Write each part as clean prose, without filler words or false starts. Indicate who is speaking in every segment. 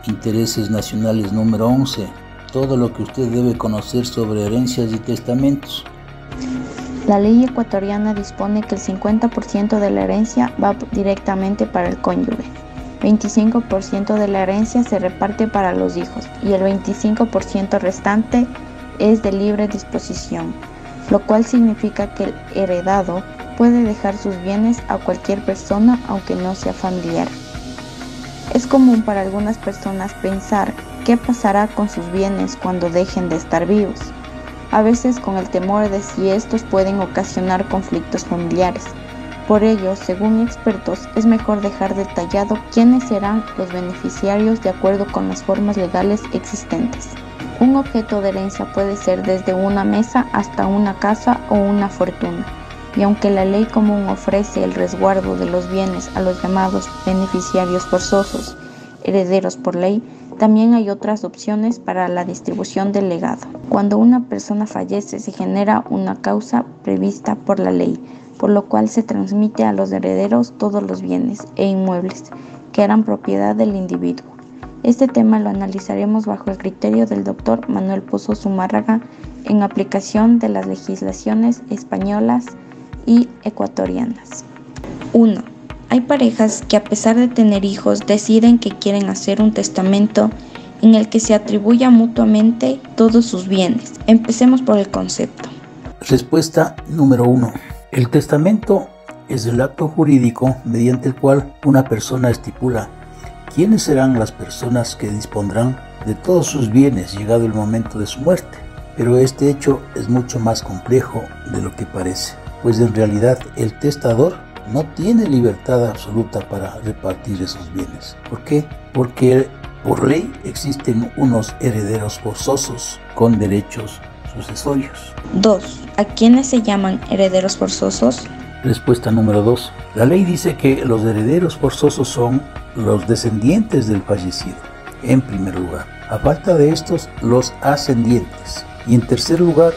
Speaker 1: Intereses Nacionales número 11. Todo lo que usted debe conocer sobre herencias y testamentos.
Speaker 2: La ley ecuatoriana dispone que el 50% de la herencia va directamente para el cónyuge, 25% de la herencia se reparte para los hijos y el 25% restante es de libre disposición, lo cual significa que el heredado puede dejar sus bienes a cualquier persona aunque no sea familiar. Es común para algunas personas pensar qué pasará con sus bienes cuando dejen de estar vivos, a veces con el temor de si estos pueden ocasionar conflictos familiares. Por ello, según expertos, es mejor dejar detallado quiénes serán los beneficiarios de acuerdo con las formas legales existentes. Un objeto de herencia puede ser desde una mesa hasta una casa o una fortuna, y aunque la ley común ofrece el resguardo de los bienes a los llamados beneficiarios forzosos, herederos por ley, también hay otras opciones para la distribución del legado. Cuando una persona fallece, se genera una causa prevista por la ley, por lo cual se transmite a los herederos todos los bienes e inmuebles que eran propiedad del individuo. Este tema lo analizaremos bajo el criterio del Dr. Manuel Pozo Zumárraga en aplicación de las legislaciones españolas y ecuatorianas. 1. Hay parejas que a pesar de tener hijos deciden que quieren hacer un testamento en el que se atribuya mutuamente todos sus bienes. Empecemos por el concepto.
Speaker 1: Respuesta número 1. El testamento es el acto jurídico mediante el cual una persona estipula quiénes serán las personas que dispondrán de todos sus bienes llegado el momento de su muerte. Pero este hecho es mucho más complejo de lo que parece, pues en realidad el testador no tiene libertad absoluta para repartir esos bienes. ¿Por qué? Porque por ley existen unos herederos forzosos con derechos sucesorios.
Speaker 2: 2. ¿A quiénes se llaman herederos forzosos?
Speaker 1: Respuesta número 2. La ley dice que los herederos forzosos son los descendientes del fallecido, en primer lugar. A falta de estos, los ascendientes. Y en tercer lugar,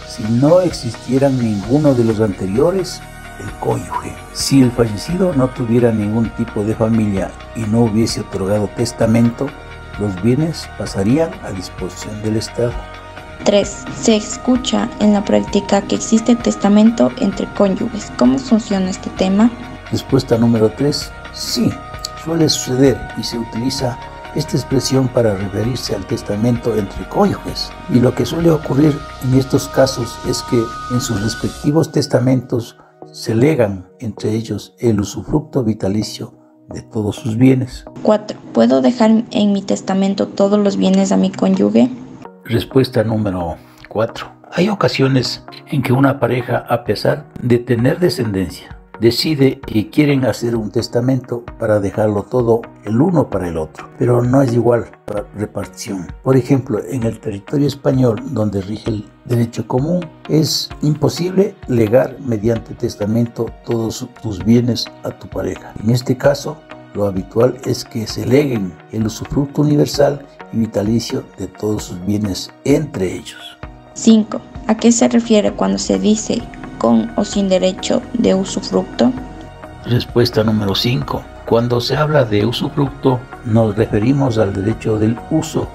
Speaker 1: si no existieran ninguno de los anteriores, el cónyuge. Si el fallecido no tuviera ningún tipo de familia y no hubiese otorgado testamento, los bienes pasarían a disposición del Estado.
Speaker 2: 3. Se escucha en la práctica que existe testamento entre cónyuges. ¿Cómo funciona este tema?
Speaker 1: Respuesta número 3. Sí, suele suceder y se utiliza esta expresión para referirse al testamento entre cónyuges. Y lo que suele ocurrir en estos casos es que en sus respectivos testamentos se legan entre ellos el usufructo vitalicio de todos sus bienes.
Speaker 2: 4. ¿Puedo dejar en mi testamento todos los bienes a mi cónyuge?
Speaker 1: Respuesta número 4. Hay ocasiones en que una pareja, a pesar de tener descendencia, decide que quieren hacer un testamento para dejarlo todo el uno para el otro, pero no es igual la repartición. Por ejemplo, en el territorio español, donde rige el derecho común, es imposible legar mediante testamento todos tus bienes a tu pareja. En este caso, lo habitual es que se leguen el usufructo universal y vitalicio de todos sus bienes entre ellos.
Speaker 2: 5. ¿A qué se refiere cuando se dice con o sin derecho de usufructo?
Speaker 1: Respuesta número 5. Cuando se habla de usufructo, nos referimos al derecho del uso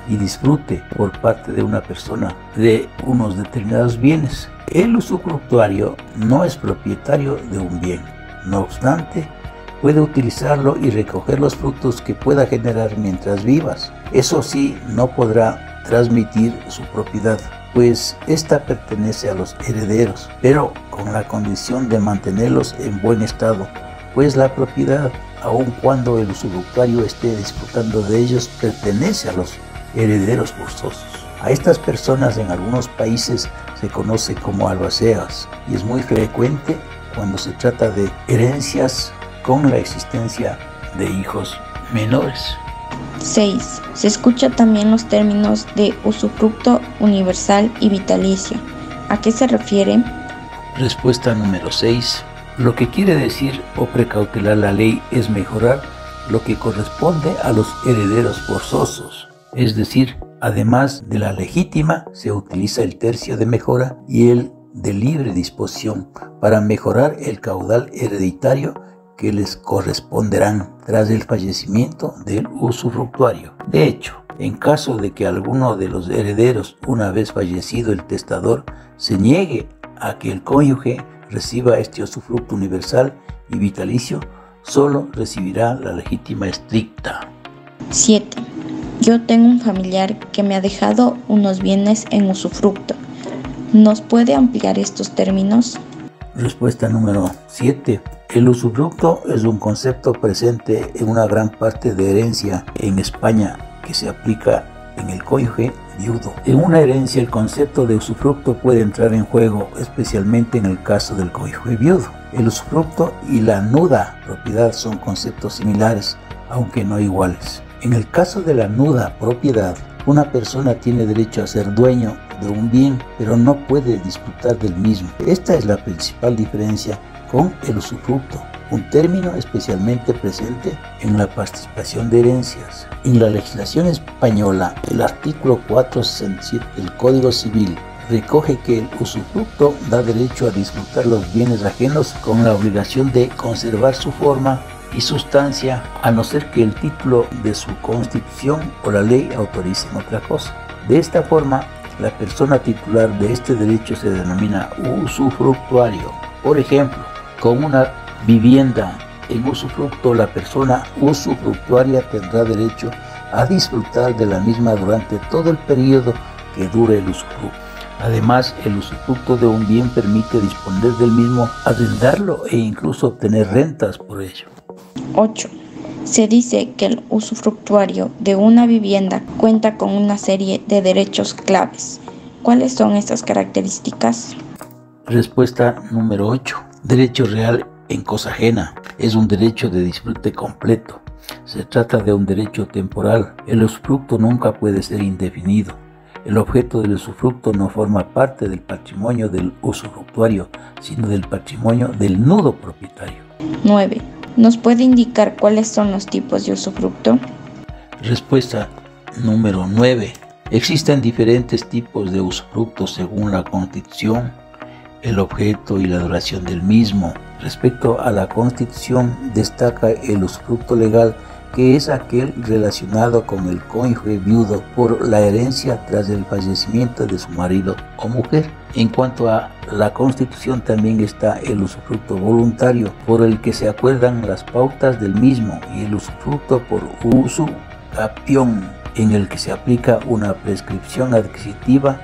Speaker 1: y disfrute por parte de una persona de unos determinados bienes. El usufructuario no es propietario de un bien, no obstante, puede utilizarlo y recoger los frutos que pueda generar mientras vivas. Eso sí, no podrá transmitir su propiedad, pues esta pertenece a los herederos, pero con la condición de mantenerlos en buen estado, pues la propiedad, aun cuando el usufructuario esté disfrutando de ellos, pertenece a los herederos forzosos. A estas personas en algunos países se conoce como albaceas y es muy frecuente cuando se trata de herencias con la existencia de hijos menores.
Speaker 2: 6. Se escucha también los términos de usufructo universal y vitalicio. ¿A qué se refiere?
Speaker 1: Respuesta número 6. Lo que quiere decir o precautelar la ley es mejorar lo que corresponde a los herederos forzosos. Es decir, además de la legítima, se utiliza el tercio de mejora y el de libre disposición para mejorar el caudal hereditario que les corresponderán. tras el fallecimiento del usufructuario. De hecho, en caso de que alguno de los herederos, una vez fallecido el testador, se niegue a que el cónyuge reciba este usufructo universal y vitalicio, solo recibirá la legítima estricta.
Speaker 2: 7. Yo tengo un familiar que me ha dejado unos bienes en usufructo. ¿Nos puede ampliar estos términos?
Speaker 1: Respuesta número 7. El usufructo es un concepto presente en una gran parte de herencia en España que se aplica en el cónyuge viudo. En una herencia el concepto de usufructo puede entrar en juego, especialmente en el caso del cónyuge viudo. El usufructo y la nuda propiedad son conceptos similares, aunque no iguales. En el caso de la nuda propiedad, una persona tiene derecho a ser dueño de un bien, pero no puede disfrutar del mismo. Esta es la principal diferencia con el usufructo, un término especialmente presente en la participación de herencias. En la legislación española, el artículo 467 del Código Civil recoge que el usufructo da derecho a disfrutar los bienes ajenos con la obligación de conservar su forma y sustancia, a no ser que el título de su constitución o la ley autoricen otra cosa. De esta forma, la persona titular de este derecho se denomina usufructuario. Por ejemplo, con una vivienda en usufructo, la persona usufructuaria tendrá derecho a disfrutar de la misma durante todo el periodo que dure el usufructo. Además, el usufructo de un bien permite disponer del mismo, arrendarlo e incluso obtener rentas por ello.
Speaker 2: 8. Se dice que el usufructuario de una vivienda cuenta con una serie de derechos claves. ¿Cuáles son estas características?
Speaker 1: Respuesta número 8. Derecho real en cosa ajena. Es un derecho de disfrute completo. Se trata de un derecho temporal. El usufructo nunca puede ser indefinido. El objeto del usufructo no forma parte del patrimonio del usufructuario, sino del patrimonio del nudo propietario.
Speaker 2: 9. ¿Nos puede indicar cuáles son los tipos de usufructo?
Speaker 1: Respuesta número 9. Existen diferentes tipos de usufructo según la Constitución, el objeto y la duración del mismo. Respecto a la Constitución, destaca el usufructo legal, que es aquel relacionado con el cónyuge viudo por la herencia tras el fallecimiento de su marido o mujer. En cuanto a la Constitución, también está el usufructo voluntario, por el que se acuerdan las pautas del mismo, y el usufructo por usu capión, en el que se aplica una prescripción adquisitiva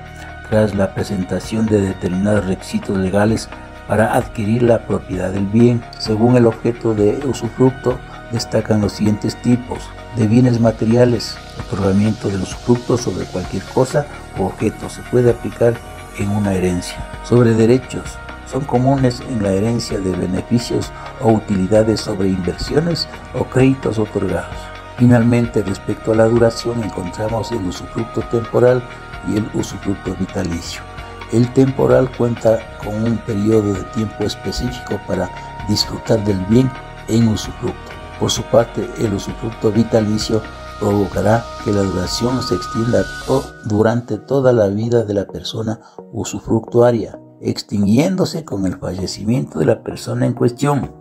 Speaker 1: tras la presentación de determinados requisitos legales para adquirir la propiedad del bien. Según el objeto de usufructo, destacan los siguientes tipos: de bienes materiales, otorgamiento del usufructo sobre cualquier cosa o objeto, se puede aplicar en una herencia. Sobre derechos, son comunes en la herencia de beneficios o utilidades sobre inversiones o créditos otorgados. Finalmente, respecto a la duración, encontramos el usufructo temporal y el usufructo vitalicio. El temporal cuenta con un periodo de tiempo específico para disfrutar del bien en usufructo. Por su parte, el usufructo vitalicio provocará que la duración se extienda durante toda la vida de la persona usufructuaria, extinguiéndose con el fallecimiento de la persona en cuestión.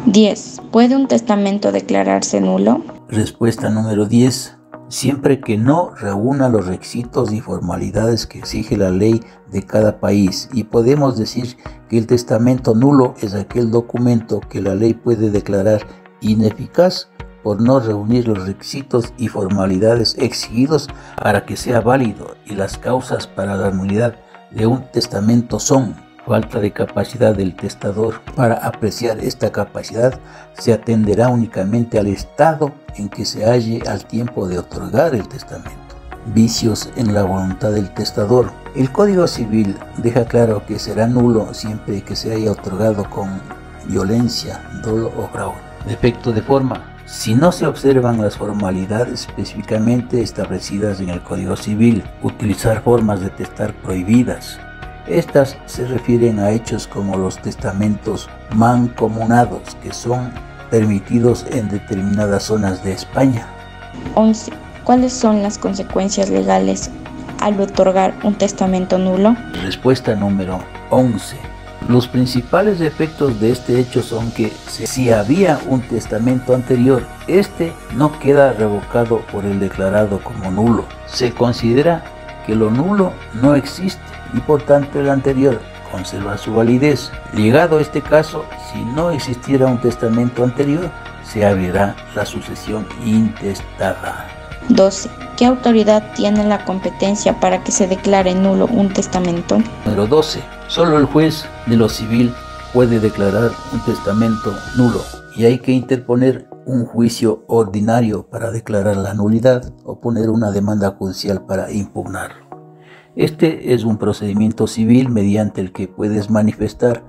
Speaker 2: 10. ¿Puede un testamento declararse nulo?
Speaker 1: Respuesta número 10. Siempre que no reúna los requisitos y formalidades que exige la ley de cada país, y podemos decir que el testamento nulo es aquel documento que la ley puede declarar ineficaz por no reunir los requisitos y formalidades exigidos para que sea válido, y las causas para la nulidad de un testamento son: falta de capacidad del testador. Para apreciar esta capacidad se atenderá únicamente al estado en que se halle al tiempo de otorgar el testamento. Vicios en la voluntad del testador. El Código Civil deja claro que será nulo siempre que se haya otorgado con violencia, dolo o fraude. Defecto de forma. Si no se observan las formalidades específicamente establecidas en el Código Civil, utilizar formas de testar prohibidas. Estas se refieren a hechos como los testamentos mancomunados, que son permitidos en determinadas zonas de España.
Speaker 2: 11. ¿Cuáles son las consecuencias legales al otorgar un testamento nulo?
Speaker 1: Respuesta número 11. Los principales efectos de este hecho son que si había un testamento anterior, este no queda revocado por el declarado como nulo. Se considera que lo nulo no existe y por tanto el anterior conserva su validez. Llegado a este caso, si no existiera un testamento anterior, se abrirá la sucesión intestada.
Speaker 2: 12. ¿Qué autoridad tiene la competencia para que se declare nulo un testamento?
Speaker 1: Número 12. Solo el juez de lo civil puede declarar un testamento nulo y hay que interponer un juicio ordinario para declarar la nulidad o poner una demanda judicial para impugnarlo. Este es un procedimiento civil mediante el que puedes manifestar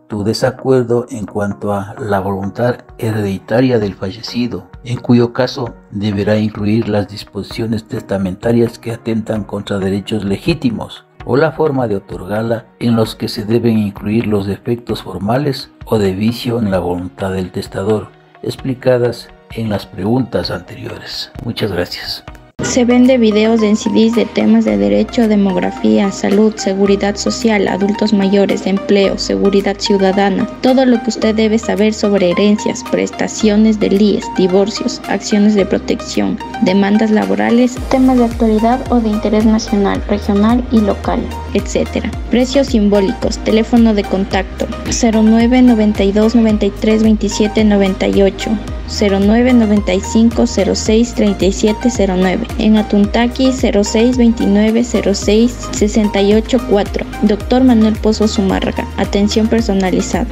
Speaker 1: tu desacuerdo en cuanto a la voluntad hereditaria del fallecido, en cuyo caso deberá incluir las disposiciones testamentarias que atentan contra derechos legítimos o la forma de otorgarla, en los que se deben incluir los defectos formales o de vicio en la voluntad del testador, explicadas en las preguntas anteriores. Muchas gracias.
Speaker 2: Se vende videos en CDs de temas de derecho, demografía, salud, seguridad social, adultos mayores, empleo, seguridad ciudadana, todo lo que usted debe saber sobre herencias, prestaciones del IES, divorcios, acciones de protección, demandas laborales, temas de actualidad o de interés nacional, regional y local, etc. Precios simbólicos. Teléfono de contacto 09 92 93 27 98, 09 95 06 37 09. En Atuntaqui 06 29 06 68 4. Dr. Manuel Pozo Zumárraga. Atención personalizada.